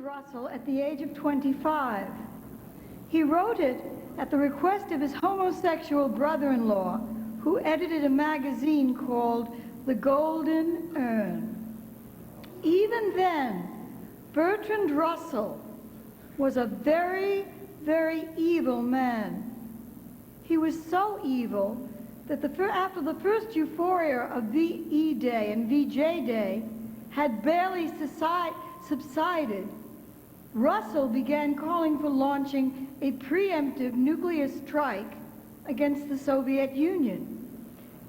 Russell at the age of 25. He wrote it at the request of his homosexual brother-in-law, who edited a magazine called The Golden Urn. Even then, Bertrand Russell was a very, very evil man. He was so evil that after the first euphoria of VE Day and VJ Day had barely subsided, Russell began calling for launching a preemptive nuclear strike against the Soviet Union.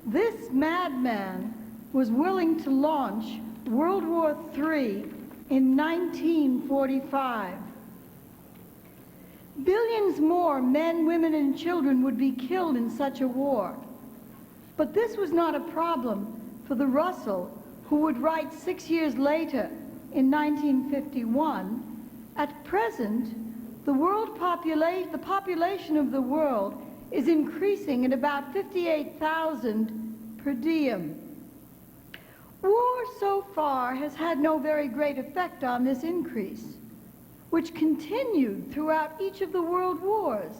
This madman was willing to launch World War III in 1945. Billions more men, women, and children would be killed in such a war. But this was not a problem for the Russell who would write 6 years later in 1951, at present, the population of the world is increasing at about 58,000 per diem. War so far has had no very great effect on this increase, which continued throughout each of the world wars.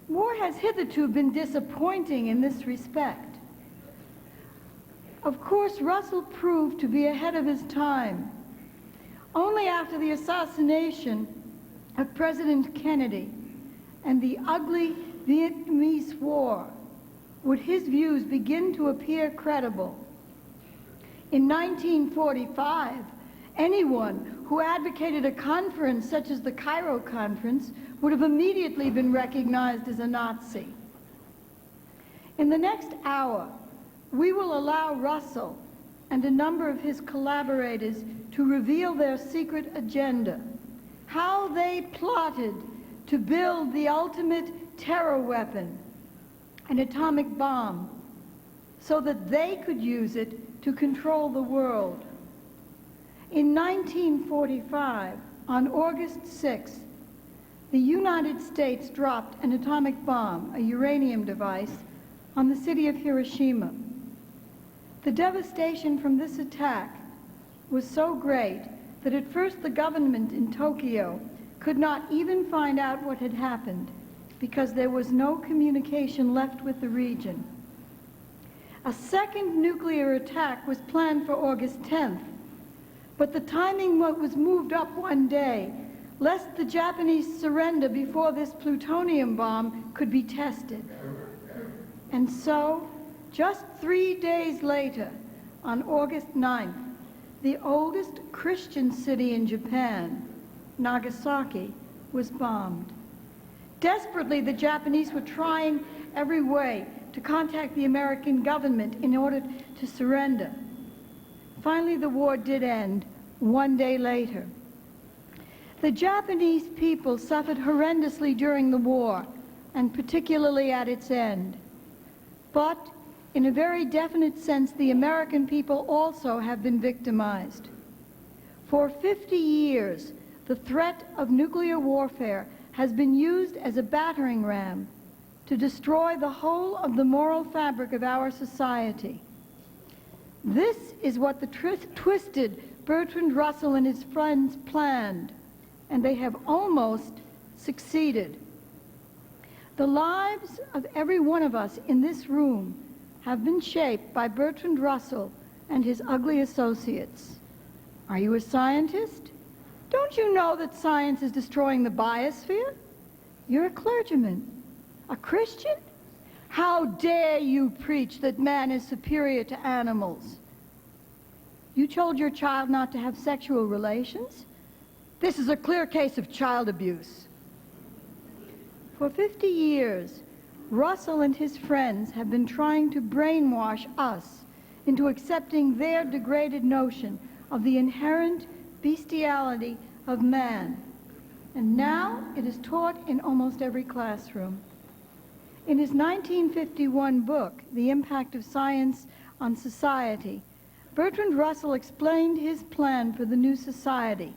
War has hitherto been disappointing in this respect. Of course, Russell proved to be ahead of his time. Only after the assassination of President Kennedy and the ugly Vietnamese War would his views begin to appear credible. In 1945, anyone who advocated a conference such as the Cairo Conference would have immediately been recognized as a Nazi. In the next hour, we will allow Russell and a number of his collaborators to reveal their secret agenda, how they plotted to build the ultimate terror weapon, an atomic bomb, so that they could use it to control the world. In 1945, on August 6th, the United States dropped an atomic bomb, a uranium device, on the city of Hiroshima. The devastation from this attack was so great that at first the government in Tokyo could not even find out what had happened because there was no communication left with the region. A second nuclear attack was planned for August 10th, but the timing was moved up one day, lest the Japanese surrender before this plutonium bomb could be tested. And so, just 3 days later, on August 9th, the oldest Christian city in Japan, Nagasaki, was bombed. Desperately, the Japanese were trying every way to contact the American government in order to surrender. Finally, the war did end 1 day later. The Japanese people suffered horrendously during the war, and particularly at its end. But in a very definite sense, the American people also have been victimized. For 50 years, the threat of nuclear warfare has been used as a battering ram to destroy the whole of the moral fabric of our society. This is what the twisted Bertrand Russell and his friends planned, and they have almost succeeded. The lives of every one of us in this room have been shaped by Bertrand Russell and his ugly associates. Are you a scientist? Don't you know that science is destroying the biosphere? You're a clergyman. A Christian? How dare you preach that man is superior to animals? You told your child not to have sexual relations? This is a clear case of child abuse. For 50 years, Russell and his friends have been trying to brainwash us into accepting their degraded notion of the inherent bestiality of man. And now it is taught in almost every classroom. In his 1951 book, The Impact of Science on Society, Bertrand Russell explained his plan for the new society.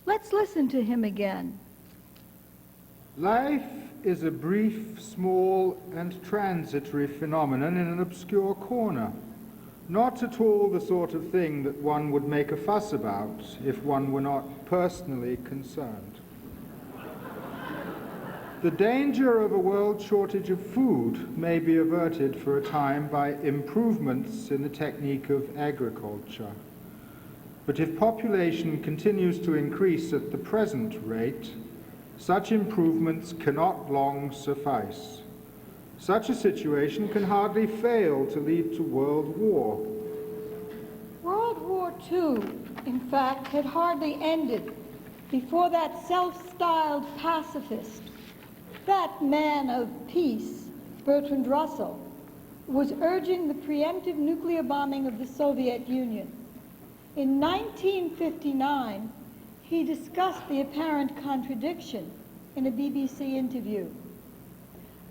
Let's listen to him again. Life is a brief, small, and transitory phenomenon in an obscure corner, not at all the sort of thing that one would make a fuss about if one were not personally concerned. The danger of a world shortage of food may be averted for a time by improvements in the technique of agriculture. But if population continues to increase at the present rate, such improvements cannot long suffice. Such a situation can hardly fail to lead to world war. World War II, in fact, had hardly ended before that self-styled pacifist, that man of peace, Bertrand Russell, was urging the preemptive nuclear bombing of the Soviet Union. In 1959, he discussed the apparent contradiction in a BBC interview.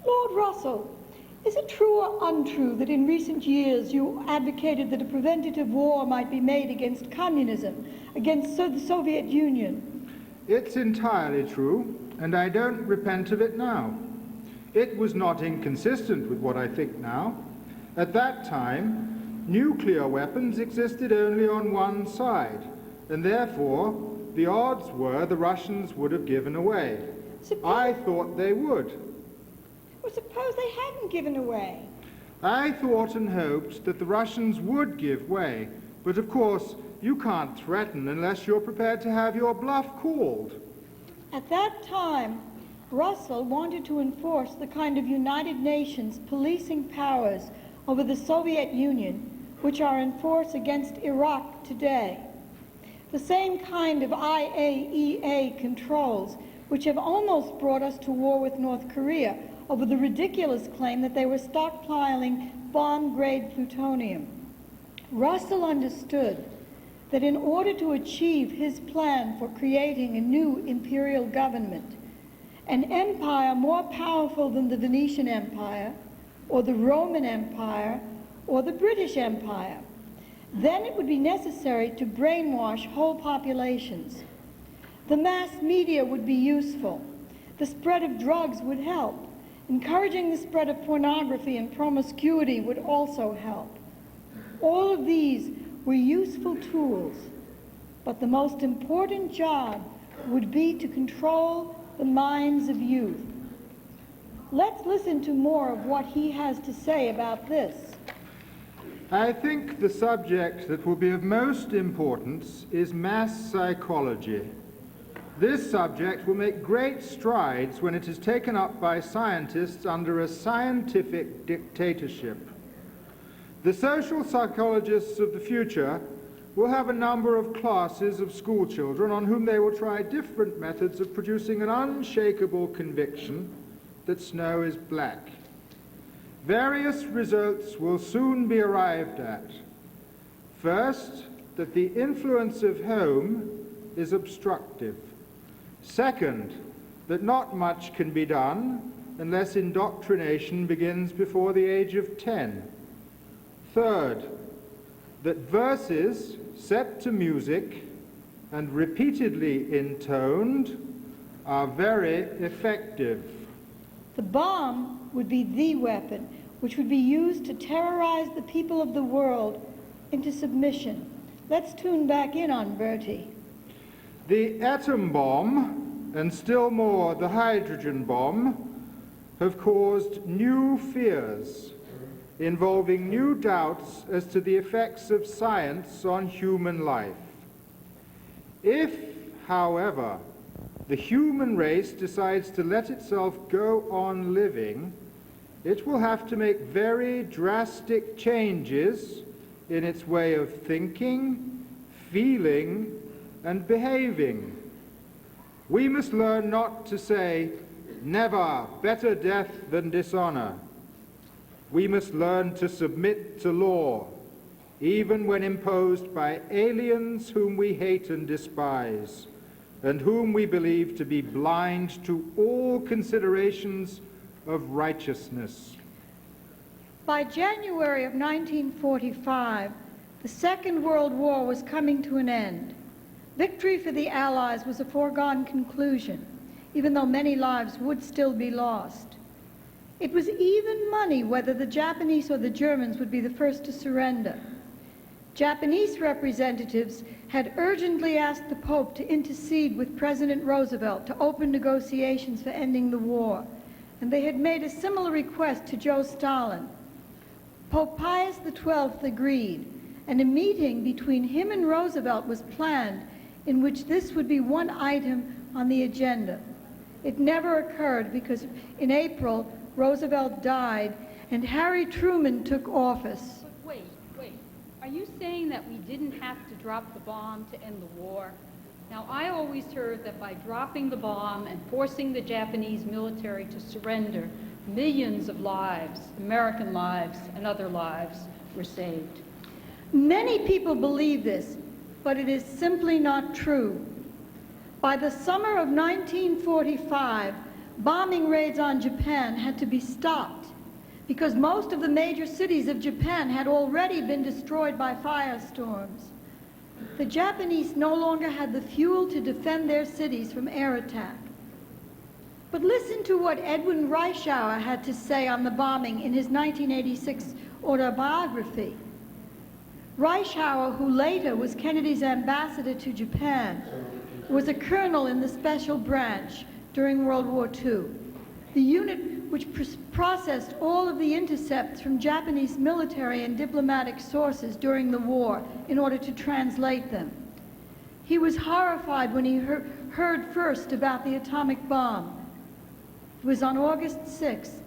Lord Russell, is it true or untrue that in recent years you advocated that a preventative war might be made against communism, against the Soviet Union? It's entirely true, and I don't repent of it now. It was not inconsistent with what I think now. At that time, nuclear weapons existed only on one side, and therefore the odds were the Russians would have given away. I thought they would. Well, suppose they hadn't given away. I thought and hoped that the Russians would give way, but of course you can't threaten unless you're prepared to have your bluff called. At that time, Russell wanted to enforce the kind of United Nations policing powers over the Soviet Union which are in force against Iraq today. The same kind of IAEA controls which have almost brought us to war with North Korea over the ridiculous claim that they were stockpiling bomb-grade plutonium. Russell understood that in order to achieve his plan for creating a new imperial government, an empire more powerful than the Venetian Empire, or the Roman Empire, or the British Empire, then it would be necessary to brainwash whole populations. The mass media would be useful. The spread of drugs would help. Encouraging the spread of pornography and promiscuity would also help. All of these were useful tools, but the most important job would be to control the minds of youth. Let's listen to more of what he has to say about this. I think the subject that will be of most importance is mass psychology. This subject will make great strides when it is taken up by scientists under a scientific dictatorship. The social psychologists of the future will have a number of classes of school children on whom they will try different methods of producing an unshakable conviction that snow is black. Various results will soon be arrived at. First, that the influence of home is obstructive. Second, that not much can be done unless indoctrination begins before the age of 10. Third, that verses set to music and repeatedly intoned are very effective. The bomb would be the weapon which would be used to terrorize the people of the world into submission. Let's tune back in on Bertie. The atom bomb, and still more the hydrogen bomb, have caused new fears involving new doubts as to the effects of science on human life. If, however, the human race decides to let itself go on living, it will have to make very drastic changes in its way of thinking, feeling, and behaving. We must learn not to say, "Never, better death than dishonor." We must learn to submit to law, even when imposed by aliens whom we hate and despise, and whom we believe to be blind to all considerations of righteousness. By January of 1945, the Second World War was coming to an end. Victory for the Allies was a foregone conclusion, even though many lives would still be lost. It was even money whether the Japanese or the Germans would be the first to surrender. Japanese representatives had urgently asked the Pope to intercede with President Roosevelt to open negotiations for ending the war, and they had made a similar request to Joe Stalin. Pope Pius XII agreed, and a meeting between him and Roosevelt was planned in which this would be one item on the agenda. It never occurred because in April, Roosevelt died and Harry Truman took office. But wait. Are you saying that we didn't have to drop the bomb to end the war? Now, I always heard that by dropping the bomb and forcing the Japanese military to surrender, millions of lives, American lives and other lives, were saved. Many people believe this, but it is simply not true. By the summer of 1945, bombing raids on Japan had to be stopped because most of the major cities of Japan had already been destroyed by firestorms. The Japanese no longer had the fuel to defend their cities from air attack. But listen to what Edwin Reischauer had to say on the bombing in his 1986 autobiography. Reischauer, who later was Kennedy's ambassador to Japan, was a colonel in the Special Branch during World War II, the unit which processed all of the intercepts from Japanese military and diplomatic sources during the war in order to translate them. He was horrified when he heard first about the atomic bomb. It was on August 6th,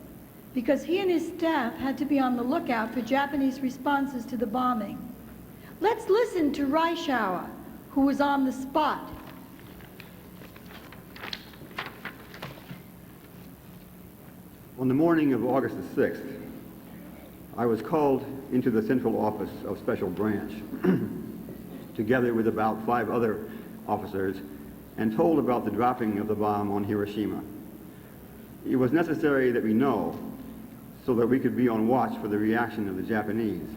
because he and his staff had to be on the lookout for Japanese responses to the bombing. Let's listen to Reischauer, who was on the spot. On the morning of August the 6th, I was called into the central office of Special Branch, together with about 5 other officers, and told about the dropping of the bomb on Hiroshima. It was necessary that we know so that we could be on watch for the reaction of the Japanese.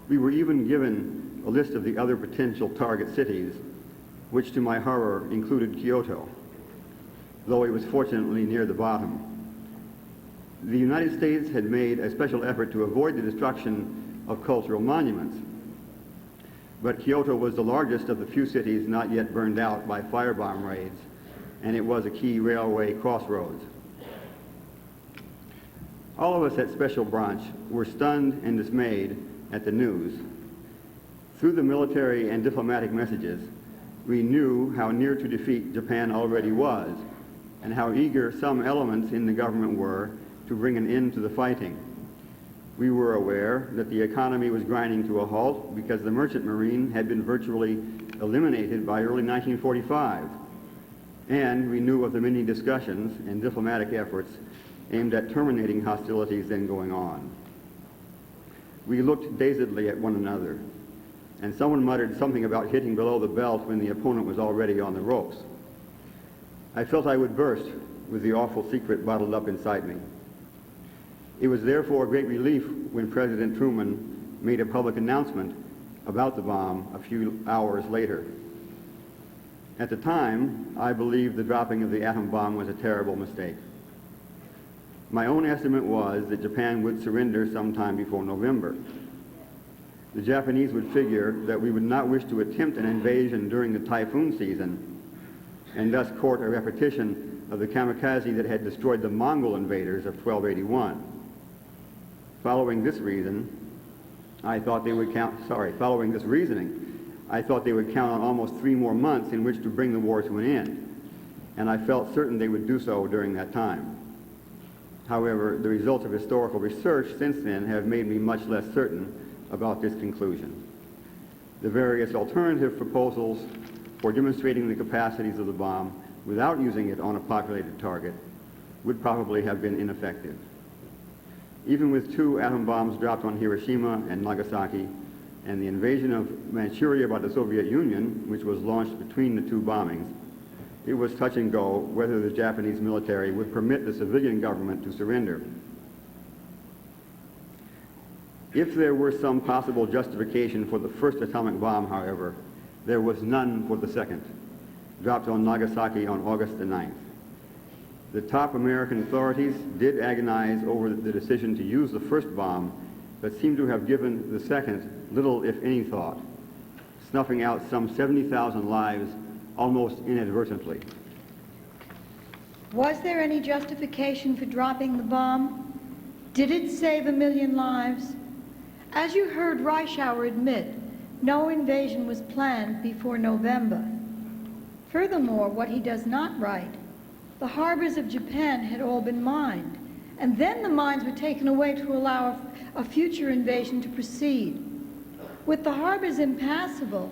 We were even given a list of the other potential target cities, which to my horror included Kyoto, though it was fortunately near the bottom. The United States had made a special effort to avoid the destruction of cultural monuments, but Kyoto was the largest of the few cities not yet burned out by firebomb raids, and it was a key railway crossroads. All of us at Special Branch were stunned and dismayed at the news. Through the military and diplomatic messages, we knew how near to defeat Japan already was, and how eager some elements in the government were to bring an end to the fighting. We were aware that the economy was grinding to a halt because the merchant marine had been virtually eliminated by early 1945, and we knew of the many discussions and diplomatic efforts aimed at terminating hostilities then going on. We looked dazedly at one another, and someone muttered something about hitting below the belt when the opponent was already on the ropes. I felt I would burst with the awful secret bottled up inside me. It was therefore a great relief when President Truman made a public announcement about the bomb a few hours later. At the time, I believed the dropping of the atom bomb was a terrible mistake. My own estimate was that Japan would surrender sometime before November. The Japanese would figure that we would not wish to attempt an invasion during the typhoon season, and thus court a repetition of the kamikaze that had destroyed the Mongol invaders of 1281. Following this reasoning, I thought they would count on almost 3 more months in which to bring the war to an end, and I felt certain they would do so during that time. However, the results of historical research since then have made me much less certain about this conclusion. The various alternative proposals for demonstrating the capacities of the bomb without using it on a populated target would probably have been ineffective. Even with 2 atom bombs dropped on Hiroshima and Nagasaki, and the invasion of Manchuria by the Soviet Union, which was launched between the 2 bombings, it was touch and go whether the Japanese military would permit the civilian government to surrender. If there were some possible justification for the first atomic bomb, however, there was none for the second, dropped on Nagasaki on August the 9th. The top American authorities did agonize over the decision to use the first bomb but seem to have given the second little, if any, thought, snuffing out some 70,000 lives almost inadvertently. Was there any justification for dropping the bomb? Did it save 1 million lives? As you heard Reichauer admit, no invasion was planned before November. Furthermore, what he does not write, the harbors of Japan had all been mined, and then the mines were taken away to allow a future invasion to proceed. With the harbors impassable,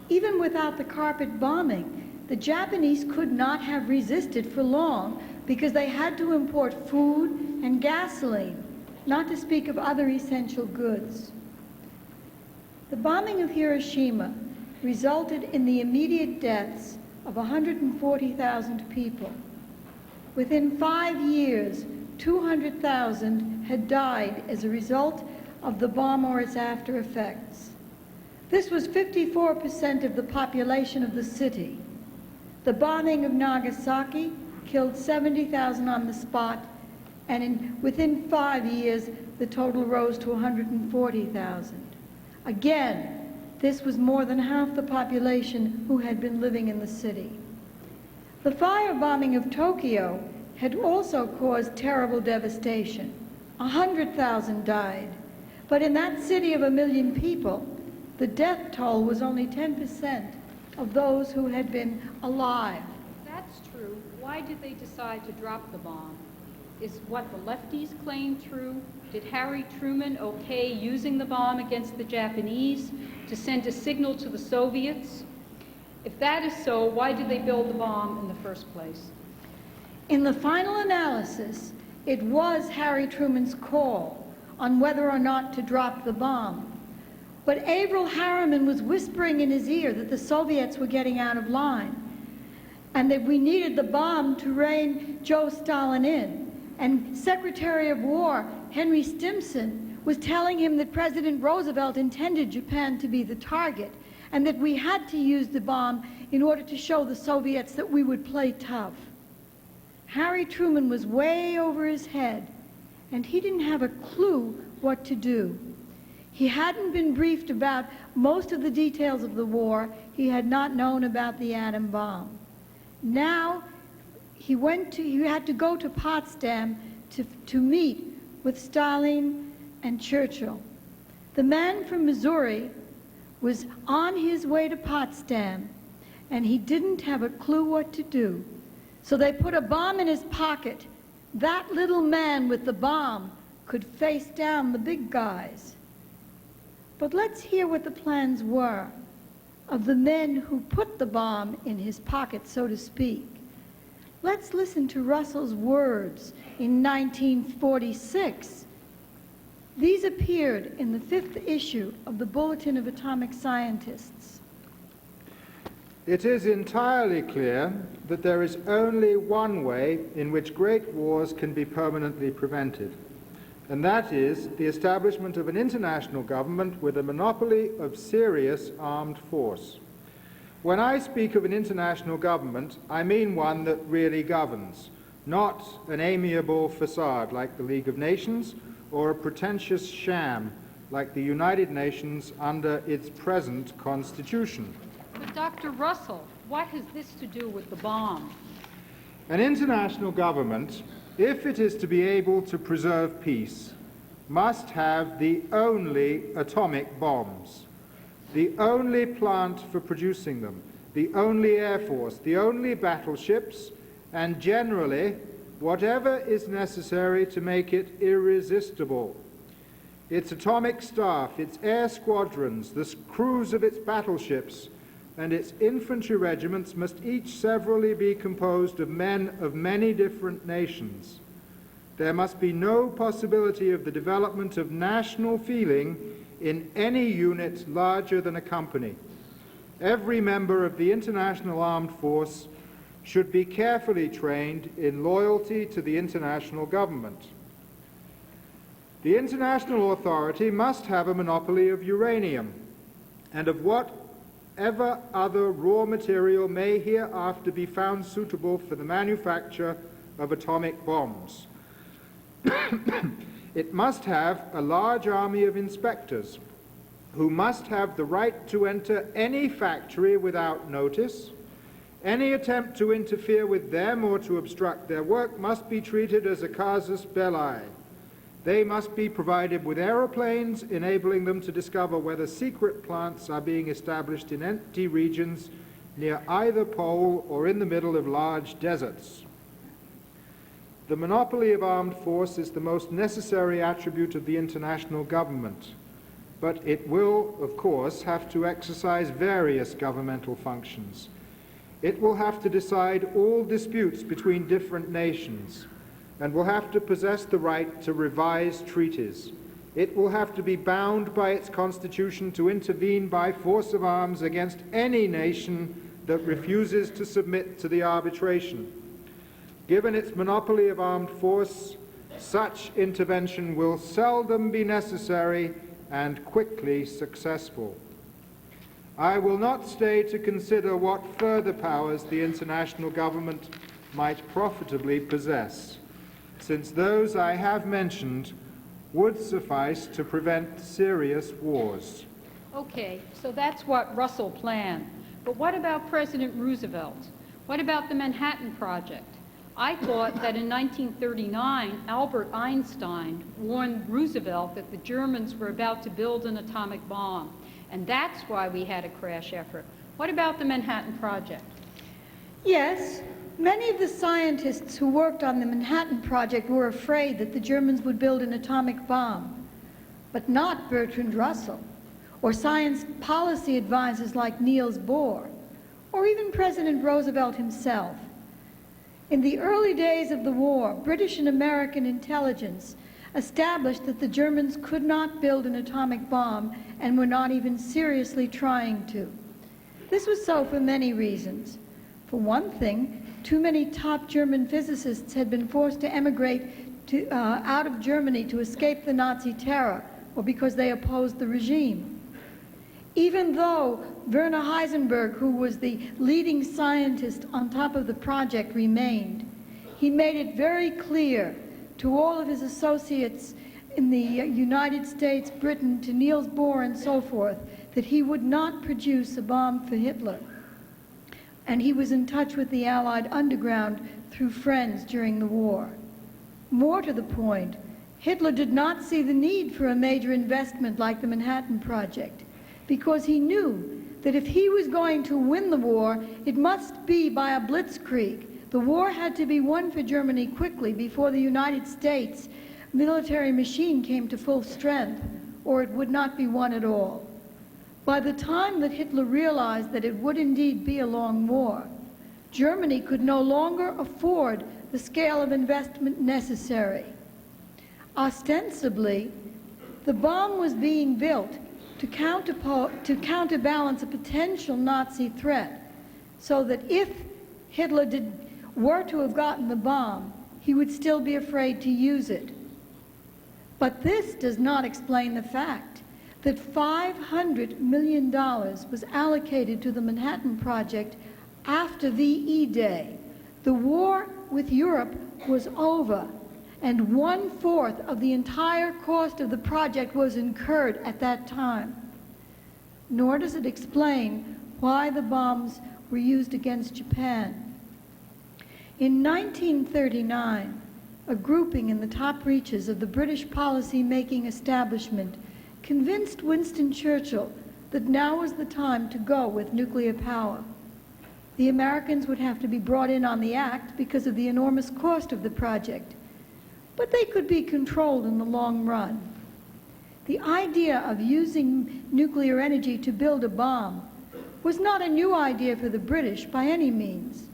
even without the carpet bombing, the Japanese could not have resisted for long because they had to import food and gasoline, not to speak of other essential goods. The bombing of Hiroshima resulted in the immediate deaths of 140,000 people. Within 5 years, 200,000 had died as a result of the bomb or its after effects. This was 54% of the population of the city. The bombing of Nagasaki killed 70,000 on the spot, and within 5 years, the total rose to 140,000. Again, this was more than half the population who had been living in the city. The firebombing of Tokyo had also caused terrible devastation. 100,000 died, but in that city of 1 million people, the death toll was only 10% of those who had been alive. If that's true, why did they decide to drop the bomb? Is what the lefties claim true? Did Harry Truman okay using the bomb against the Japanese to send a signal to the Soviets? If that is so, why did they build the bomb in the first place? In the final analysis, it was Harry Truman's call on whether or not to drop the bomb. But Averell Harriman was whispering in his ear that the Soviets were getting out of line and that we needed the bomb to rein Joe Stalin in. And Secretary of War Henry Stimson was telling him that President Roosevelt intended Japan to be the target and that we had to use the bomb in order to show the Soviets that we would play tough. Harry Truman was way over his head, and he didn't have a clue what to do. He hadn't been briefed about most of the details of the war. He had not known about the atom bomb. Now, he had to go to Potsdam to meet with Stalin and Churchill. The man from Missouri was on his way to Potsdam, and he didn't have a clue what to do. So they put a bomb in his pocket. That little man with the bomb could face down the big guys. But let's hear what the plans were of the men who put the bomb in his pocket, so to speak. Let's listen to Russell's words in 1946. These appeared in the 5th issue of the Bulletin of Atomic Scientists. It is entirely clear that there is only one way in which great wars can be permanently prevented, and that is the establishment of an international government with a monopoly of serious armed force. When I speak of an international government, I mean one that really governs, not an amiable facade like the League of Nations or a pretentious sham like the United Nations under its present constitution. But Dr. Russell, what has this to do with the bomb? An international government, if it is to be able to preserve peace, must have the only atomic bombs, the only plant for producing them, the only air force, the only battleships, and generally whatever is necessary to make it irresistible. Its atomic staff, its air squadrons, the crews of its battleships, and its infantry regiments must each severally be composed of men of many different nations. There must be no possibility of the development of national feeling in any unit larger than a company. Every member of the international armed force should be carefully trained in loyalty to the international government. The international authority must have a monopoly of uranium and of whatever other raw material may hereafter be found suitable for the manufacture of atomic bombs. It must have a large army of inspectors who must have the right to enter any factory without notice. Any attempt to interfere with them or to obstruct their work must be treated as a casus belli. They must be provided with aeroplanes, enabling them to discover whether secret plants are being established in empty regions near either pole or in the middle of large deserts. The monopoly of armed force is the most necessary attribute of the international government, but it will, of course, have to exercise various governmental functions. It will have to decide all disputes between different nations, and will have to possess the right to revise treaties. It will have to be bound by its constitution to intervene by force of arms against any nation that refuses to submit to the arbitration. Given its monopoly of armed force, such intervention will seldom be necessary and quickly successful. I will not stay to consider what further powers the international government might profitably possess, since those I have mentioned would suffice to prevent serious wars. Okay, so that's what Russell planned. But what about President Roosevelt? What about the Manhattan Project? I thought that in 1939, Albert Einstein warned Roosevelt that the Germans were about to build an atomic bomb, and that's why we had a crash effort. What about the Manhattan Project? Yes, many of the scientists who worked on the Manhattan Project were afraid that the Germans would build an atomic bomb, but not Bertrand Russell, or science policy advisors like Niels Bohr, or even President Roosevelt himself. In the early days of the war, British and American intelligence established that the Germans could not build an atomic bomb and were not even seriously trying to. This was so for many reasons. For one thing, too many top German physicists had been forced to emigrate out of Germany to escape the Nazi terror, or because they opposed the regime. Even though Werner Heisenberg, who was the leading scientist on top of the project, remained, he made it very clear to all of his associates in the United States, Britain, to Niels Bohr and so forth, that he would not produce a bomb for Hitler. And he was in touch with the Allied underground through friends during the war. More to the point, Hitler did not see the need for a major investment like the Manhattan Project, because he knew that if he was going to win the war, it must be by a blitzkrieg. The war had to be won for Germany quickly before the United States military machine came to full strength, or it would not be won at all. By the time that Hitler realized that it would indeed be a long war, Germany could no longer afford the scale of investment necessary. Ostensibly, the bomb was being built to counterbalance a potential Nazi threat, so that if Hitler were to have gotten the bomb, he would still be afraid to use it. But this does not explain the fact that $500 million was allocated to the Manhattan Project after VE Day. The war with Europe was over, and 1/4 of the entire cost of the project was incurred at that time. Nor does it explain why the bombs were used against Japan. In 1939, a grouping in the top reaches of the British policy-making establishment convinced Winston Churchill that now was the time to go with nuclear power. The Americans would have to be brought in on the act because of the enormous cost of the project, but they could be controlled in the long run. The idea of using nuclear energy to build a bomb was not a new idea for the British by any means.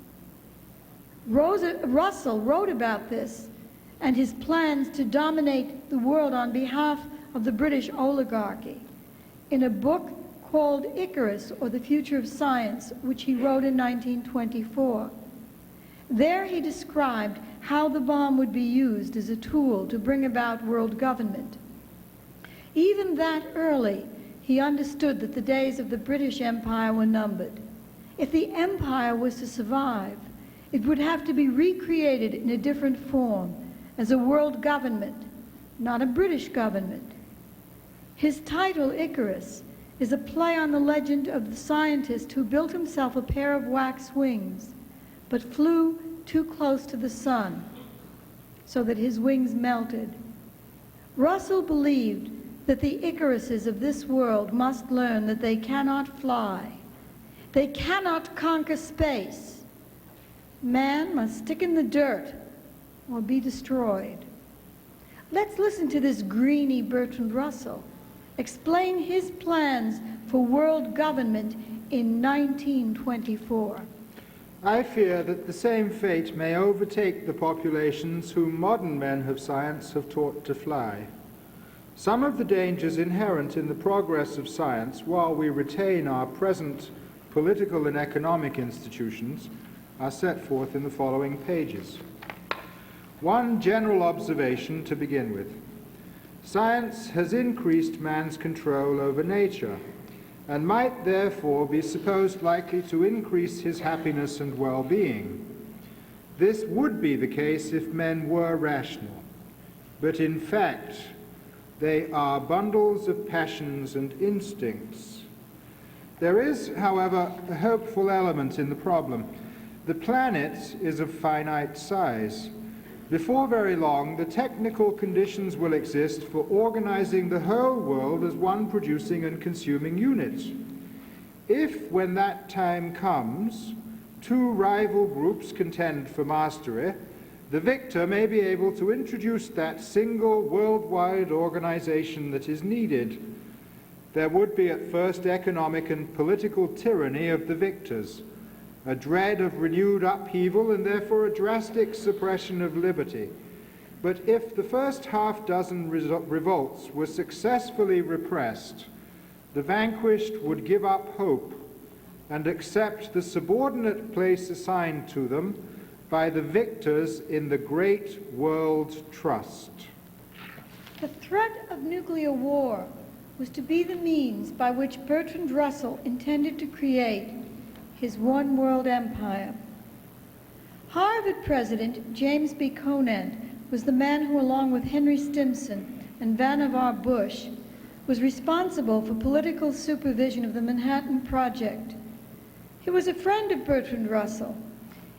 Russell wrote about this and his plans to dominate the world on behalf of the British oligarchy in a book called Icarus, or The Future of Science, which he wrote in 1924. There he described how the bomb would be used as a tool to bring about world government. Even that early, he understood that the days of the British Empire were numbered. If the empire was to survive, it would have to be recreated in a different form, as a world government, not a British government. His title, Icarus, is a play on the legend of the scientist who built himself a pair of wax wings, but flew too close to the sun, so that his wings melted. Russell believed that the Icaruses of this world must learn that they cannot fly. They cannot conquer space. Man must stick in the dirt or be destroyed. Let's listen to this greeny Bertrand Russell explain his plans for world government in 1924. I fear that the same fate may overtake the populations whom modern men of science have taught to fly. Some of the dangers inherent in the progress of science, while we retain our present political and economic institutions, are set forth in the following pages. One general observation to begin with. Science has increased man's control over nature, and might therefore be supposed likely to increase his happiness and well-being. This would be the case if men were rational, but in fact they are bundles of passions and instincts. There is, however, a hopeful element in the problem. The planet is of finite size. Before very long, the technical conditions will exist for organizing the whole world as one producing and consuming unit. If, when that time comes, two rival groups contend for mastery, the victor may be able to introduce that single worldwide organization that is needed. There would be at first economic and political tyranny of the victors, a dread of renewed upheaval and therefore a drastic suppression of liberty. But if the first half-dozen revolts were successfully repressed, the vanquished would give up hope and accept the subordinate place assigned to them by the victors in the great world trust. The threat of nuclear war was to be the means by which Bertrand Russell intended to create his one world empire. Harvard President James B. Conant was the man who, along with Henry Stimson and Vannevar Bush, was responsible for political supervision of the Manhattan Project. He was a friend of Bertrand Russell.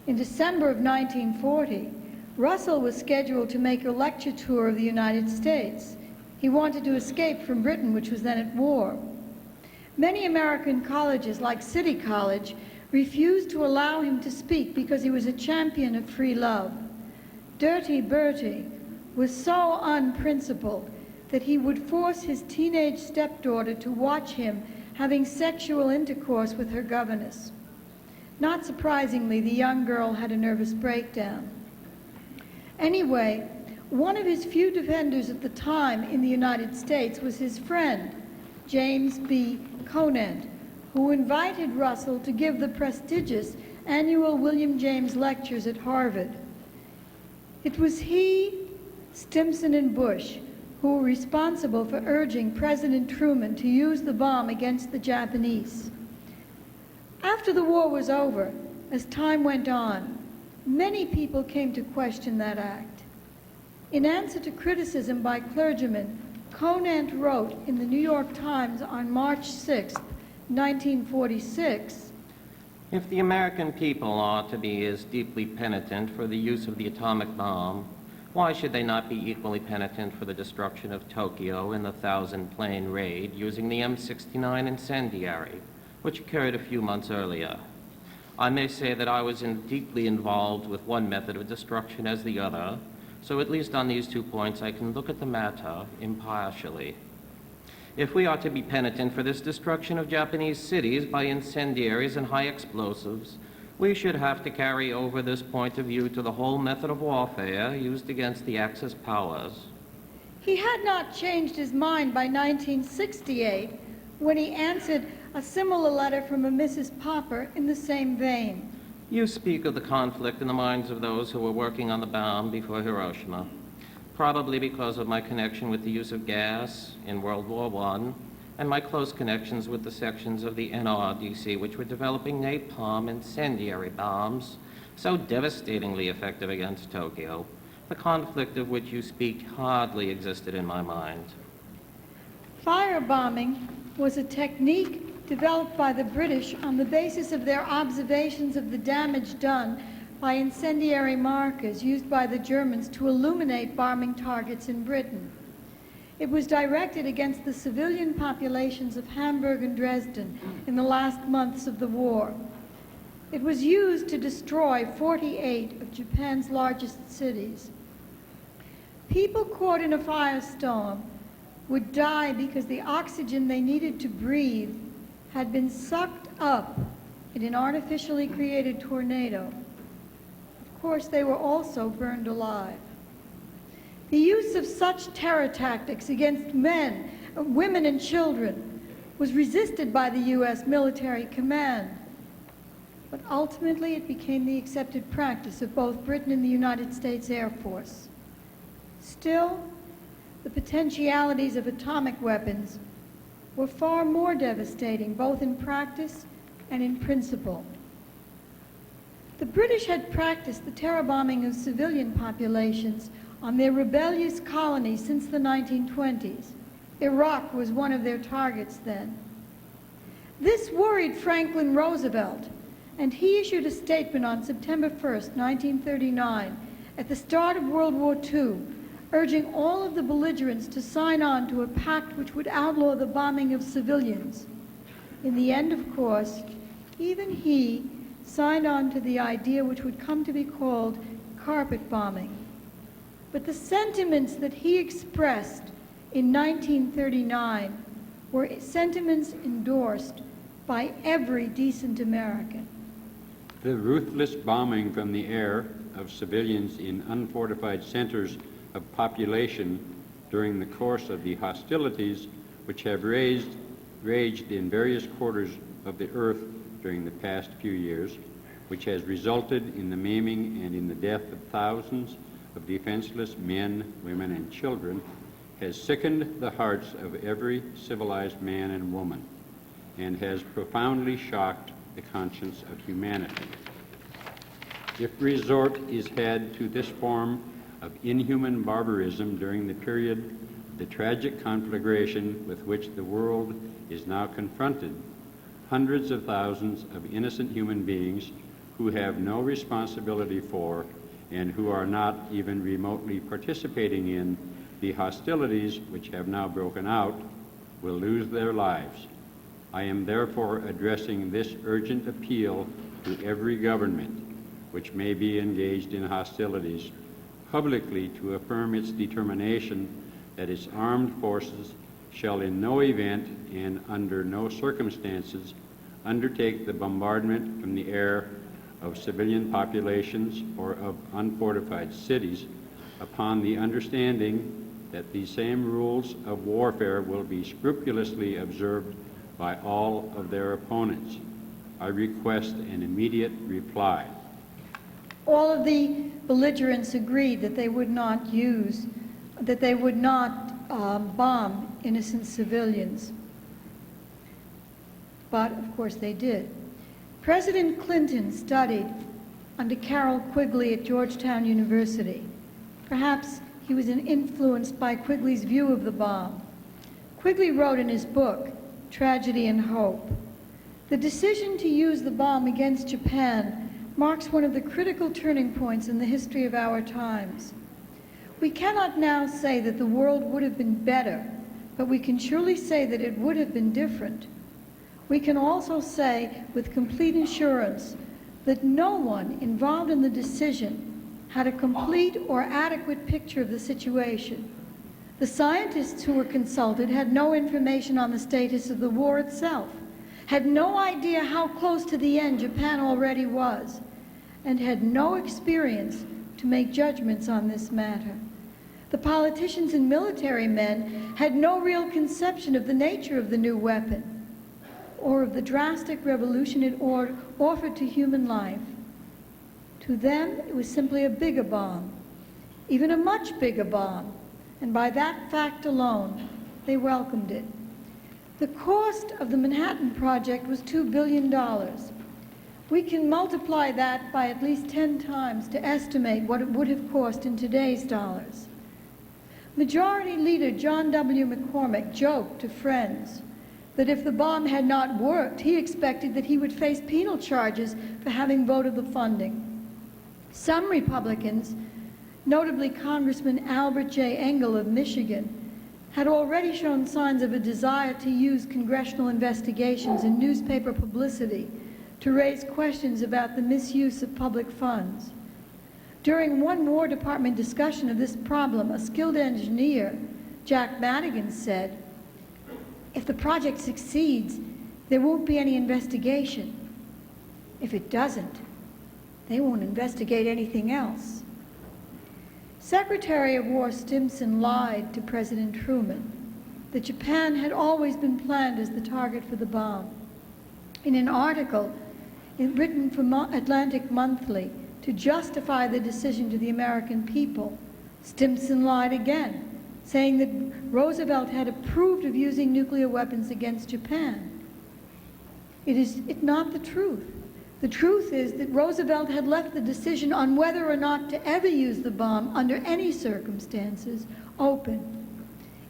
In December of 1940, Russell was scheduled to make a lecture tour of the United States. He wanted to escape from Britain, which was then at war. Many American colleges, like City College, refused to allow him to speak because he was a champion of free love. Dirty Bertie was so unprincipled that he would force his teenage stepdaughter to watch him having sexual intercourse with her governess. Not surprisingly, the young girl had a nervous breakdown. Anyway, one of his few defenders at the time in the United States was his friend, James B. Conant, who invited Russell to give the prestigious annual William James Lectures at Harvard. It was he, Stimson, and Bush who were responsible for urging President Truman to use the bomb against the Japanese. After the war was over, as time went on, many people came to question that act. In answer to criticism by clergymen, Conant wrote in the New York Times on March 6, 1946, "If the American people are to be as deeply penitent for the use of the atomic bomb, why should they not be equally penitent for the destruction of Tokyo in the 1,000-plane raid using the M69 incendiary, which occurred a few months earlier? I may say that I was deeply involved with one method of destruction as the other, so at least on these 2 points I can look at the matter impartially. If we are to be penitent for this destruction of Japanese cities by incendiaries and high explosives, we should have to carry over this point of view to the whole method of warfare used against the Axis powers." He had not changed his mind by 1968 when he answered a similar letter from a Mrs. Popper in the same vein. You speak of the conflict in the minds of those who were working on the bomb before Hiroshima, probably because of my connection with the use of gas in World War I and my close connections with the sections of the NRDC which were developing napalm incendiary bombs so devastatingly effective against Tokyo, The conflict of which you speak hardly existed in my mind. Firebombing was a technique developed by the British on the basis of their observations of the damage done by incendiary markers used by the Germans to illuminate bombing targets in Britain. It was directed against the civilian populations of Hamburg and Dresden in the last months of the war. It was used to destroy 48 of Japan's largest cities. People caught in a firestorm would die because the oxygen they needed to breathe had been sucked up in an artificially created tornado. Of course, they were also burned alive. The use of such terror tactics against men, women, and children was resisted by the U.S. military command, but ultimately it became the accepted practice of both Britain and the United States Air Force. Still, the potentialities of atomic weapons were far more devastating, both in practice and in principle. The British had practiced the terror bombing of civilian populations on their rebellious colonies since the 1920s. Iraq was one of their targets then. This worried Franklin Roosevelt, and he issued a statement on September 1st, 1939, at the start of World War II, urging all of the belligerents to sign on to a pact which would outlaw the bombing of civilians. In the end, of course, even he signed on to the idea which would come to be called carpet bombing. But the sentiments that he expressed in 1939 were sentiments endorsed by every decent American. The ruthless bombing from the air of civilians in unfortified centers of population during the course of the hostilities which have raged in various quarters of the earth during the past few years, which has resulted in the maiming and in the death of thousands of defenseless men, women, and children, has sickened the hearts of every civilized man and woman, and has profoundly shocked the conscience of humanity. If resort is had to this form of inhuman barbarism during the period of the tragic conflagration with which the world is now confronted, hundreds of thousands of innocent human beings who have no responsibility for and who are not even remotely participating in the hostilities which have now broken out will lose their lives. I am therefore addressing this urgent appeal to every government which may be engaged in hostilities publicly to affirm its determination that its armed forces shall in no event and under no circumstances undertake the bombardment from the air of civilian populations or of unfortified cities upon the understanding that the same rules of warfare will be scrupulously observed by all of their opponents. I request an immediate reply. All of the belligerents agreed that they would not bomb innocent civilians. But, of course, they did. President Clinton studied under Carroll Quigley at Georgetown University. Perhaps he was influenced by Quigley's view of the bomb. Quigley wrote in his book, Tragedy and Hope, "The decision to use the bomb against Japan marks one of the critical turning points in the history of our times. We cannot now say that the world would have been better, but we can surely say that it would have been different. We can also say with complete assurance that no one involved in the decision had a complete or adequate picture of the situation. The scientists who were consulted had no information on the status of the war itself, had no idea how close to the end Japan already was, and had no experience to make judgments on this matter. The politicians and military men had no real conception of the nature of the new weapon or of the drastic revolution it offered to human life. To them, it was simply a bigger bomb, even a much bigger bomb, and by that fact alone, they welcomed it. The cost of the Manhattan Project was $2 billion. We can multiply that by at least 10 times to estimate what it would have cost in today's dollars. Majority Leader John W. McCormick joked to friends that if the bomb had not worked, he expected that he would face penal charges for having voted the funding. Some Republicans, notably Congressman Albert J. Engel of Michigan, had already shown signs of a desire to use congressional investigations and newspaper publicity to raise questions about the misuse of public funds. During one War Department discussion of this problem, a skilled engineer, Jack Madigan, said, "If the project succeeds, there won't be any investigation. If it doesn't, they won't investigate anything else." Secretary of War Stimson lied to President Truman that Japan had always been planned as the target for the bomb. In an article written for Atlantic Monthly to justify the decision to the American people, Stimson lied again, saying that Roosevelt had approved of using nuclear weapons against Japan. It's not the truth. The truth is that Roosevelt had left the decision on whether or not to ever use the bomb under any circumstances open.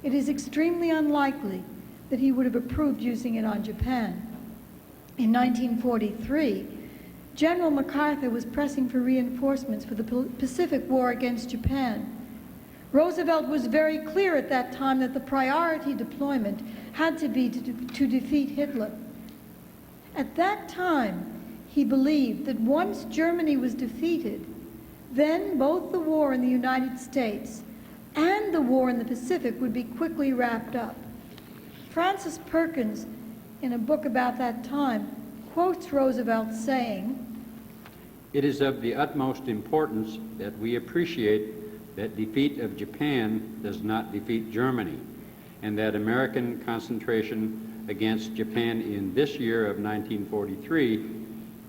It is extremely unlikely that he would have approved using it on Japan. In 1943, General MacArthur was pressing for reinforcements for the Pacific War against Japan. Roosevelt was very clear at that time that the priority deployment had to be to defeat Hitler. At that time, he believed that once Germany was defeated, then both the war in the United States and the war in the Pacific would be quickly wrapped up. Francis Perkins, in a book about that time, quotes Roosevelt saying, "It is of the utmost importance that we appreciate that defeat of Japan does not defeat Germany, and that American concentration against Japan in this year of 1943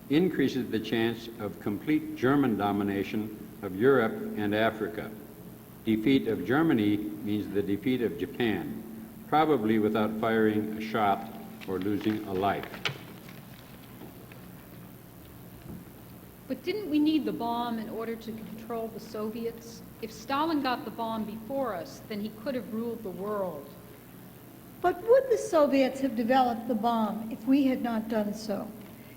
increases the chance of complete German domination of Europe and Africa. Defeat of Germany means the defeat of Japan, probably without firing a shot or losing a life." But didn't we need the bomb in order to control the Soviets? If Stalin got the bomb before us, then he could have ruled the world. But would the Soviets have developed the bomb if we had not done so?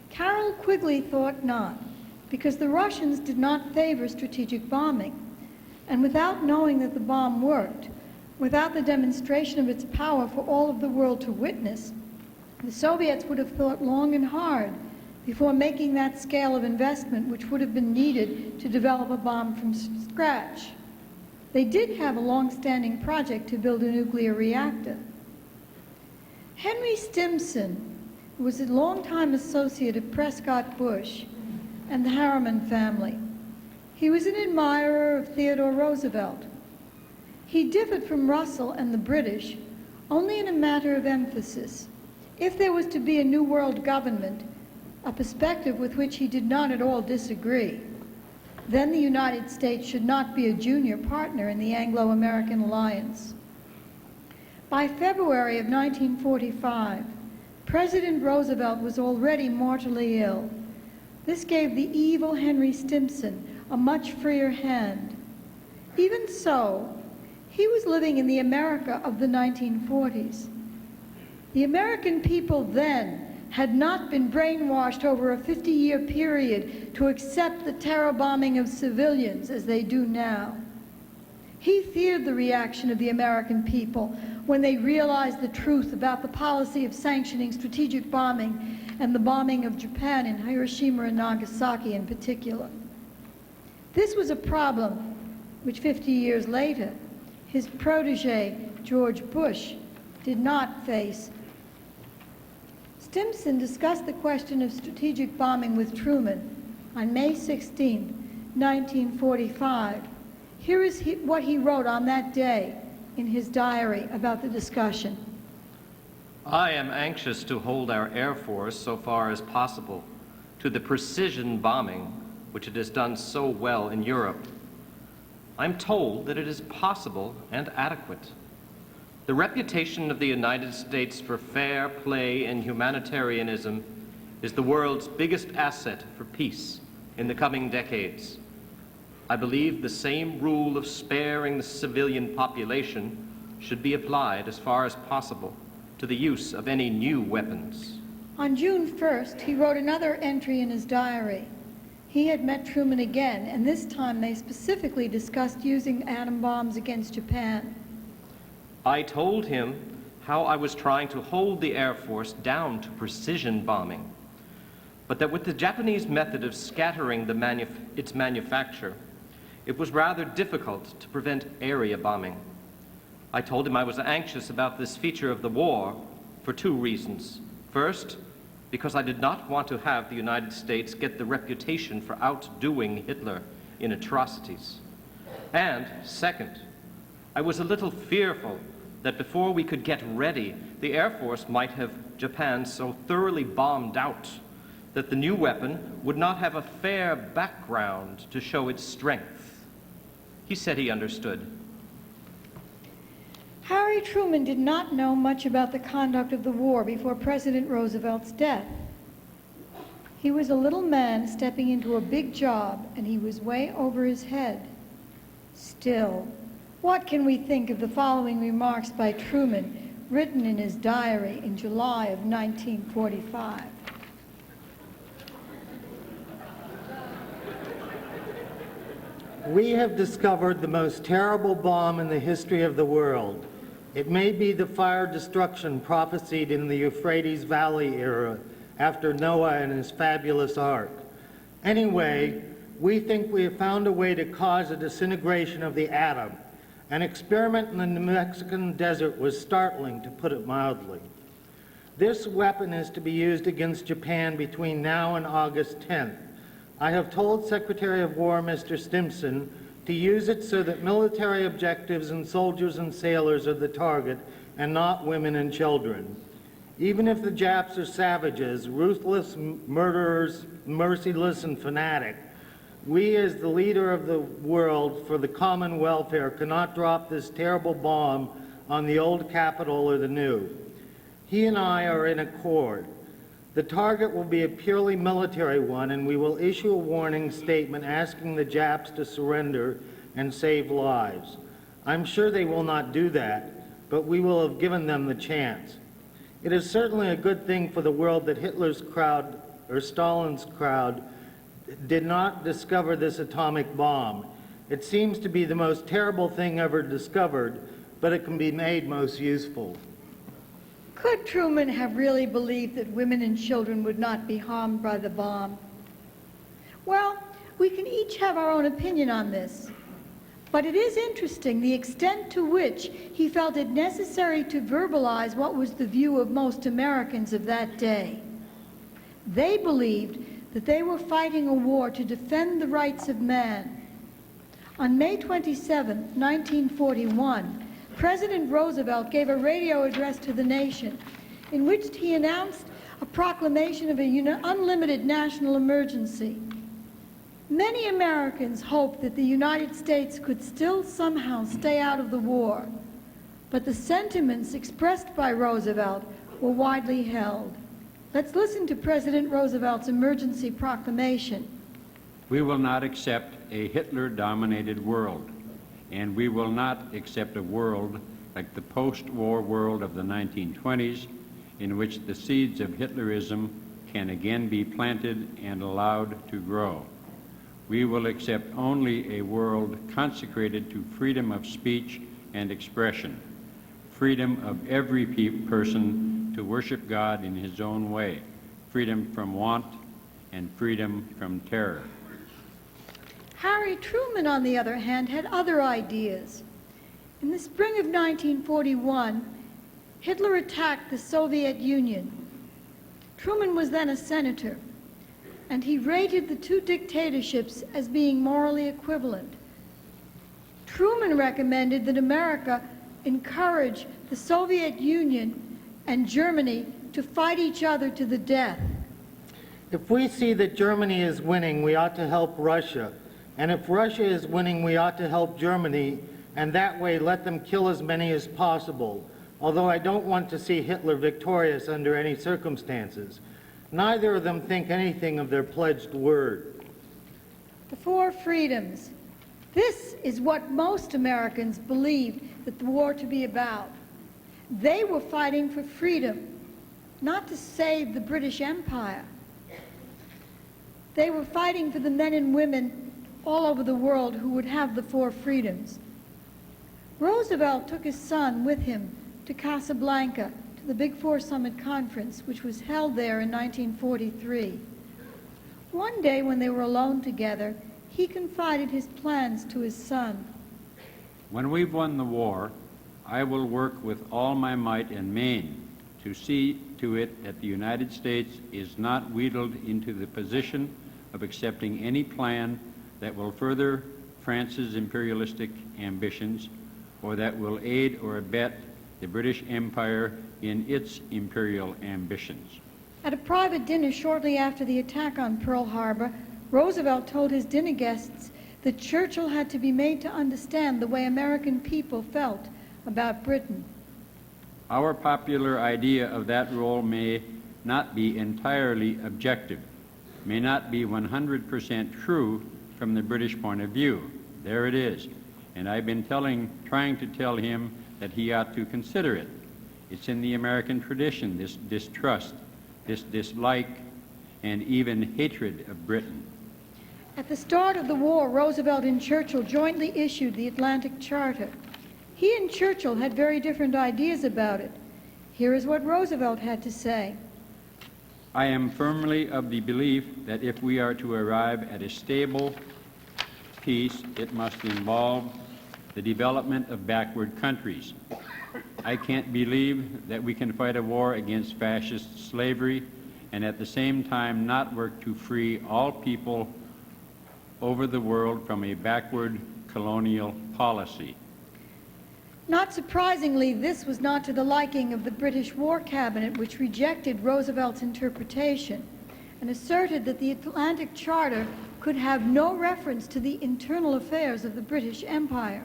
Carroll Quigley thought not, because the Russians did not favor strategic bombing. And without knowing that the bomb worked, without the demonstration of its power for all of the world to witness, the Soviets would have thought long and hard before making that scale of investment which would have been needed to develop a bomb from scratch. They did have a long-standing project to build a nuclear reactor. Henry Stimson was a longtime associate of Prescott Bush and the Harriman family. He was an admirer of Theodore Roosevelt. He differed from Russell and the British only in a matter of emphasis. If there was to be a New World government, a perspective with which he did not at all disagree, then the United States should not be a junior partner in the Anglo-American alliance. By February of 1945, President Roosevelt was already mortally ill. This gave the evil Henry Stimson a much freer hand. Even so, he was living in the America of the 1940s. The American people then had not been brainwashed over a 50-year period to accept the terror bombing of civilians as they do now. He feared the reaction of the American people when they realized the truth about the policy of sanctioning strategic bombing and the bombing of Japan in Hiroshima and Nagasaki in particular. This was a problem which 50 years later, his protege, George Bush, did not face. Stimson discussed the question of strategic bombing with Truman on May 16, 1945. Here is what he wrote on that day in his diary about the discussion. I am anxious to hold our Air Force so far as possible to the precision bombing which it has done so well in Europe. I'm told that it is possible and adequate. The reputation of the United States for fair play and humanitarianism is the world's biggest asset for peace in the coming decades. I believe the same rule of sparing the civilian population should be applied as far as possible to the use of any new weapons. On June 1st, he wrote another entry in his diary. He had met Truman again, and this time they specifically discussed using atom bombs against Japan. I told him how I was trying to hold the Air Force down to precision bombing, but that with the Japanese method of scattering its manufacture, it was rather difficult to prevent area bombing. I told him I was anxious about this feature of the war for two reasons. First, because I did not want to have the United States get the reputation for outdoing Hitler in atrocities. And second, I was a little fearful that before we could get ready, the Air Force might have Japan so thoroughly bombed out that the new weapon would not have a fair background to show its strength. He said he understood. Harry Truman did not know much about the conduct of the war before President Roosevelt's death. He was a little man stepping into a big job, and he was way over his head. Still, what can we think of the following remarks by Truman, written in his diary in July of 1945? We have discovered the most terrible bomb in the history of the world. It may be the fire destruction prophesied in the Euphrates Valley era after Noah and his fabulous ark. Anyway, we think we have found a way to cause a disintegration of the atom. An experiment in the New Mexican desert was startling, to put it mildly. This weapon is to be used against Japan between now and August 10th. I have told Secretary of War Mr. Stimson to use it so that military objectives and soldiers and sailors are the target and not women and children. Even if the Japs are savages, ruthless murderers, merciless and fanatic, we as the leader of the world for the common welfare cannot drop this terrible bomb on the old capital or the new. He and I are in accord. The target will be a purely military one, and we will issue a warning statement asking the Japs to surrender and save lives. I'm sure they will not do that, but we will have given them the chance. It is certainly a good thing for the world that Hitler's crowd, or Stalin's crowd, did not discover this atomic bomb. It seems to be the most terrible thing ever discovered, but it can be made most useful. Could Truman have really believed that women and children would not be harmed by the bomb? Well, we can each have our own opinion on this. But it is interesting the extent to which he felt it necessary to verbalize what was the view of most Americans of that day. They believed that they were fighting a war to defend the rights of man. On May 27, 1941, President Roosevelt gave a radio address to the nation in which he announced a proclamation of an unlimited national emergency. Many Americans hoped that the United States could still somehow stay out of the war, but the sentiments expressed by Roosevelt were widely held. Let's listen to President Roosevelt's emergency proclamation. We will not accept a Hitler-dominated world, and we will not accept a world like the post-war world of the 1920s, in which the seeds of Hitlerism can again be planted and allowed to grow. We will accept only a world consecrated to freedom of speech and expression, freedom of every person to worship God in his own way, freedom from want, and freedom from terror. Harry Truman, on the other hand, had other ideas. In the spring of 1941, Hitler attacked the Soviet Union. Truman was then a senator, and he rated the two dictatorships as being morally equivalent. Truman recommended that America encourage the Soviet Union and Germany to fight each other to the death. If we see that Germany is winning, we ought to help Russia. And if Russia is winning, we ought to help Germany, and that way let them kill as many as possible, although I don't want to see Hitler victorious under any circumstances. Neither of them think anything of their pledged word. The four freedoms. This is what most Americans believed that the war to be about. They were fighting for freedom, not to save the British Empire. They were fighting for the men and women all over the world who would have the four freedoms. Roosevelt took his son with him to Casablanca, to the Big Four Summit Conference, which was held there in 1943. One day when they were alone together, he confided his plans to his son. When we've won the war, I will work with all my might and main to see to it that the United States is not wheedled into the position of accepting any plan that will further France's imperialistic ambitions or that will aid or abet the British Empire in its imperial ambitions. At a private dinner shortly after the attack on Pearl Harbor, Roosevelt told his dinner guests that Churchill had to be made to understand the way American people felt about Britain. Our popular idea of that role may not be entirely objective, may not be 100% true from the British point of view. There it is. And I've been trying to tell him that he ought to consider it. It's in the American tradition, this distrust, this dislike, and even hatred of Britain. At the start of the war, Roosevelt and Churchill jointly issued the Atlantic Charter. He and Churchill had very different ideas about it. Here is what Roosevelt had to say. I am firmly of the belief that if we are to arrive at a stable peace, it must involve the development of backward countries. I can't believe that we can fight a war against fascist slavery and at the same time not work to free all people over the world from a backward colonial policy. Not surprisingly, this was not to the liking of the British War Cabinet, which rejected Roosevelt's interpretation and asserted that the Atlantic Charter could have no reference to the internal affairs of the British Empire.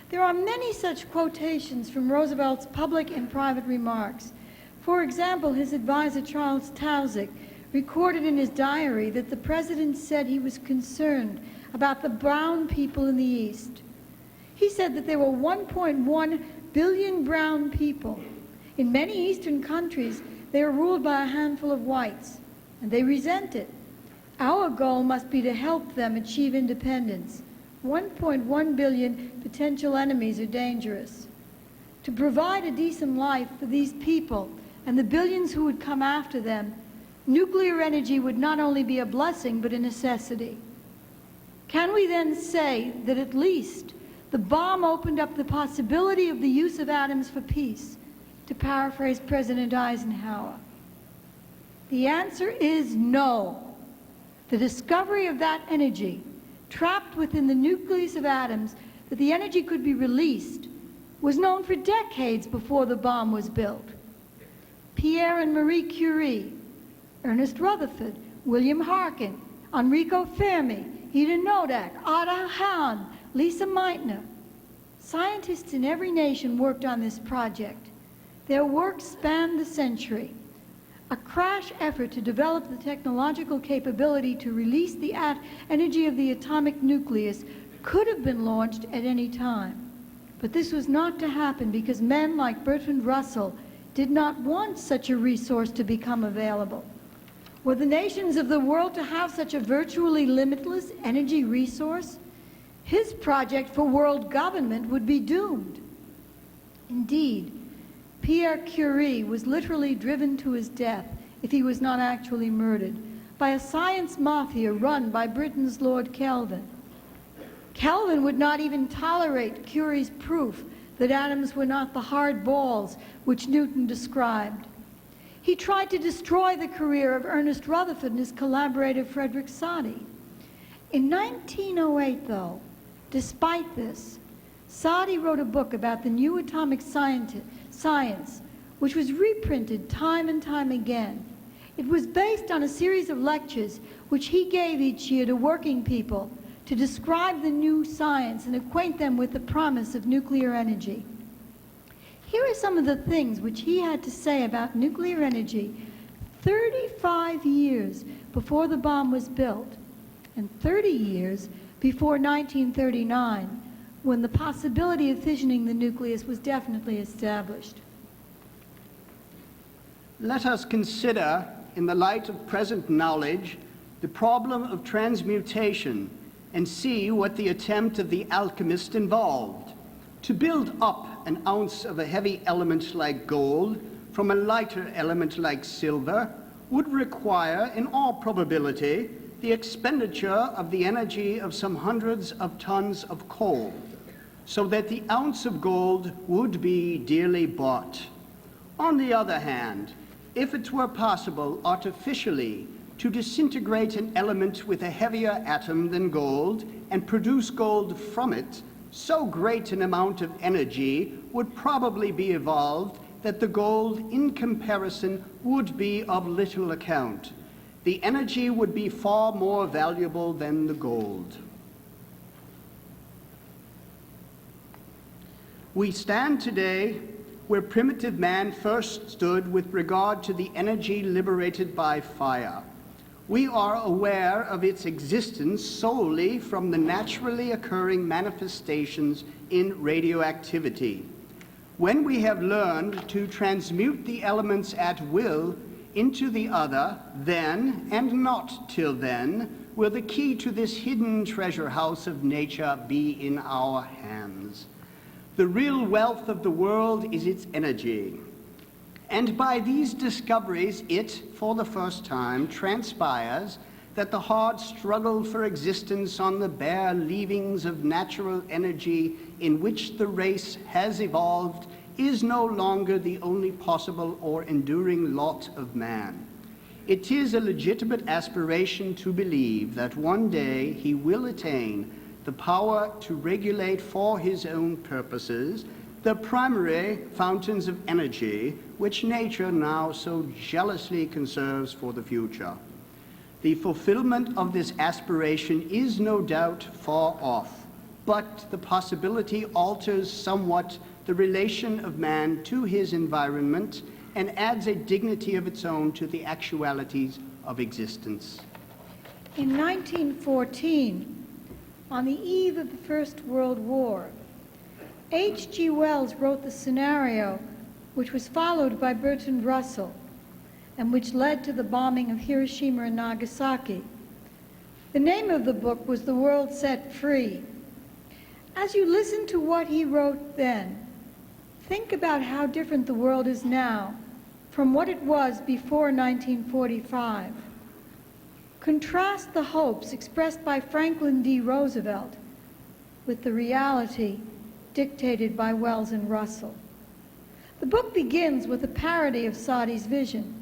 There are many such quotations from Roosevelt's public and private remarks. For example, his advisor Charles Taussig recorded in his diary that the president said he was concerned about the brown people in the East. He said that there were 1.1 billion brown people. In many Eastern countries, they are ruled by a handful of whites, and they resent it. Our goal must be to help them achieve independence. 1.1 billion potential enemies are dangerous. To provide a decent life for these people and the billions who would come after them, nuclear energy would not only be a blessing, but a necessity. Can we then say that at least the bomb opened up the possibility of the use of atoms for peace, to paraphrase President Eisenhower? The answer is no. The discovery of that energy, trapped within the nucleus of atoms, that the energy could be released, was known for decades before the bomb was built. Pierre and Marie Curie, Ernest Rutherford, William Harkin, Enrico Fermi, Ida Nodak, Ada Hahn, Lisa Meitner. Scientists in every nation worked on this project. Their work spanned the century. A crash effort to develop the technological capability to release the energy of the atomic nucleus could have been launched at any time. But this was not to happen because men like Bertrand Russell did not want such a resource to become available. Were the nations of the world to have such a virtually limitless energy resource, his project for world government would be doomed. Indeed, Pierre Curie was literally driven to his death, if he was not actually murdered, by a science mafia run by Britain's Lord Kelvin. Kelvin would not even tolerate Curie's proof that atoms were not the hard balls which Newton described. He tried to destroy the career of Ernest Rutherford and his collaborator Frederick Soddy. In 1908, though, despite this, Soddy wrote a book about the new atomic science, which was reprinted time and time again. It was based on a series of lectures which he gave each year to working people to describe the new science and acquaint them with the promise of nuclear energy. Here are some of the things which he had to say about nuclear energy 35 years before the bomb was built, and 30 years before 1939, when the possibility of fissioning the nucleus was definitely established. Let us consider, in the light of present knowledge, the problem of transmutation and see what the attempt of the alchemist involved. To build up an ounce of a heavy element like gold from a lighter element like silver would require, in all probability, the expenditure of the energy of some hundreds of tons of coal, so that the ounce of gold would be dearly bought. On the other hand, if it were possible artificially to disintegrate an element with a heavier atom than gold and produce gold from it, so great an amount of energy would probably be evolved that the gold in comparison would be of little account. The energy would be far more valuable than the gold. We stand today where primitive man first stood with regard to the energy liberated by fire. We are aware of its existence solely from the naturally occurring manifestations in radioactivity. When we have learned to transmute the elements at will into the other, then, and not till then, will the key to this hidden treasure house of nature be in our hands. The real wealth of the world is its energy. And by these discoveries, it, for the first time, transpires that the hard struggle for existence on the bare leavings of natural energy in which the race has evolved is no longer the only possible or enduring lot of man. It is a legitimate aspiration to believe that one day he will attain the power to regulate for his own purposes the primary fountains of energy which nature now so jealously conserves for the future. The fulfillment of this aspiration is no doubt far off, but the possibility alters somewhat the relation of man to his environment and adds a dignity of its own to the actualities of existence. In 1914, on the eve of the First World War, H.G. Wells wrote the scenario which was followed by Bertrand Russell and which led to the bombing of Hiroshima and Nagasaki. The name of the book was The World Set Free. As you listen to what he wrote then, think about how different the world is now from what it was before 1945. Contrast the hopes expressed by Franklin D. Roosevelt with the reality dictated by Wells and Russell. The book begins with a parody of Sadi's vision.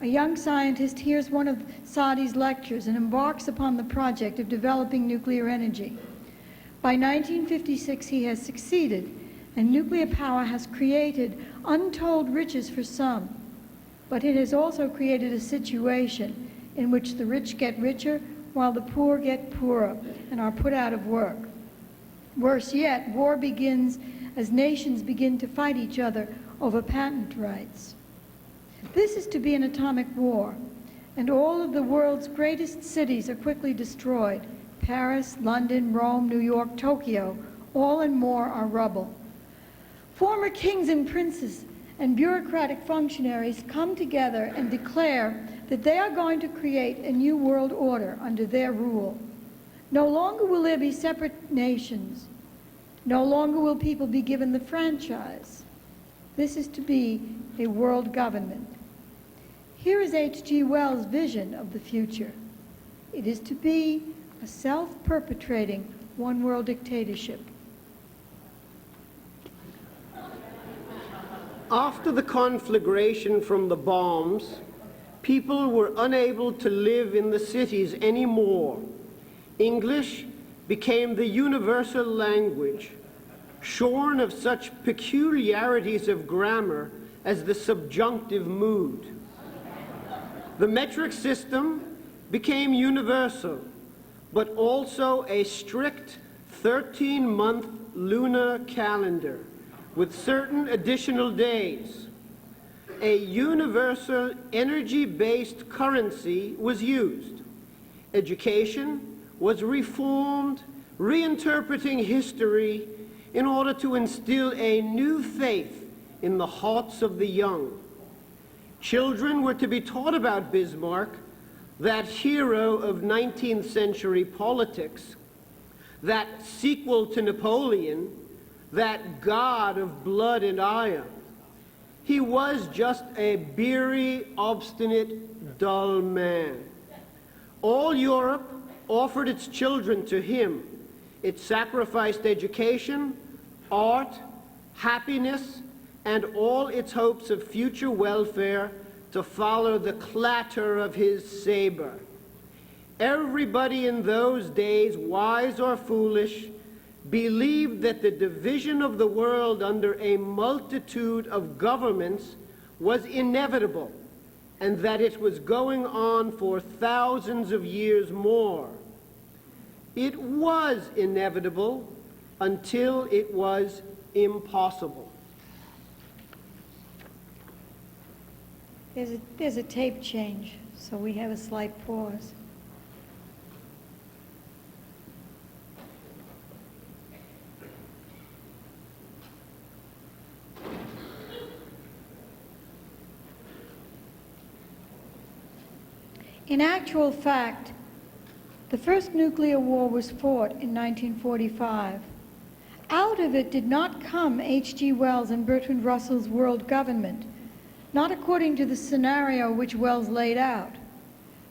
A young scientist hears one of Sadi's lectures and embarks upon the project of developing nuclear energy. By 1956, he has succeeded, and nuclear power has created untold riches for some, but it has also created a situation in which the rich get richer while the poor get poorer and are put out of work. Worse yet, war begins as nations begin to fight each other over patent rights. This is to be an atomic war, and all of the world's greatest cities are quickly destroyed. Paris, London, Rome, New York, Tokyo, all and more are rubble. Former kings and princes and bureaucratic functionaries come together and declare that they are going to create a new world order under their rule. No longer will there be separate nations. No longer will people be given the franchise. This is to be a world government. Here is H.G. Wells' vision of the future. It is to be a self-perpetrating one-world dictatorship. After the conflagration from the bombs, people were unable to live in the cities anymore. English became the universal language, shorn of such peculiarities of grammar as the subjunctive mood. The metric system became universal, but also a strict 13-month lunar calendar with certain additional days. a universal energy-based currency was used. Education was reformed, reinterpreting history in order to instill a new faith in the hearts of the young. Children were to be taught about Bismarck, that hero of 19th century politics, that sequel to Napoleon, that god of blood and iron. He was just a beery, obstinate, dull man. All Europe offered its children to him. It sacrificed education, art, happiness, and all its hopes of future welfare to follow the clatter of his saber. Everybody in those days, wise or foolish, believed that the division of the world under a multitude of governments was inevitable, and that it was going on for thousands of years more. It was inevitable until it was impossible. There's a tape change, so we have a slight pause. In actual fact, the first nuclear war was fought in 1945. Out of it did not come H.G. Wells and Bertrand Russell's world government, not according to the scenario which Wells laid out,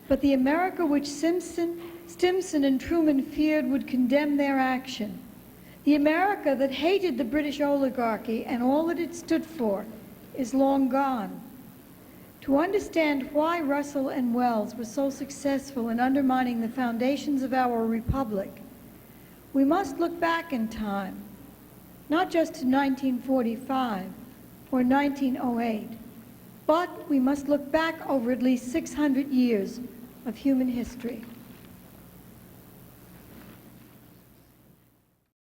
but the America which Stimson and Truman feared would condemn their action, the America that hated the British oligarchy and all that it stood for is long gone. To understand why Russell and Wells were so successful in undermining the foundations of our republic, we must look back in time, not just to 1945 or 1908, but we must look back over at least 600 years of human history.